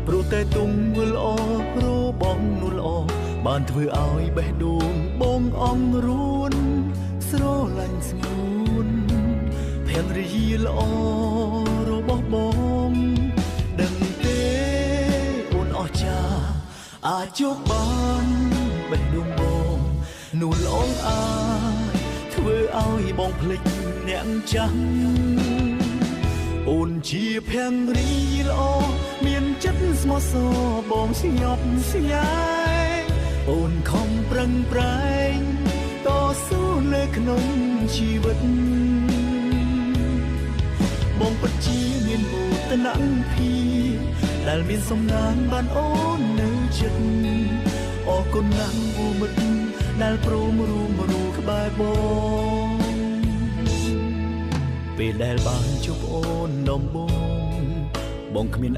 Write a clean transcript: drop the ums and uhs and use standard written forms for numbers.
ព្រោះតែទុំល្អរបងនោះល្អបានធ្វើឲ្យបេះដូងបងអងរួនស្រឡាញ់ស្ងួនភរិយាល្អរបស់បងដឹងទេអូនអស្ចារ្យអាចជោគបានបេះដូងបងនោះល្អអាចធ្វើឲ្យបងភ្លេចអ្នកចាស់អូនជាភរិយាល្អមានចិត្តស្មោះសរបងស្ញប់ស្ញែងអូនខំប្រឹងប្រែងតស៊ូនៅក្នុងជីវិតបងពិតជាមានមោទនភាពដែលមានសំណាងបានអូននៅចិត្តអរគុណណាស់អូមិត្តដែលព្រមរួមក្បែរបងពេលដែលបានជួបអូនដំបូងបងគ្មាន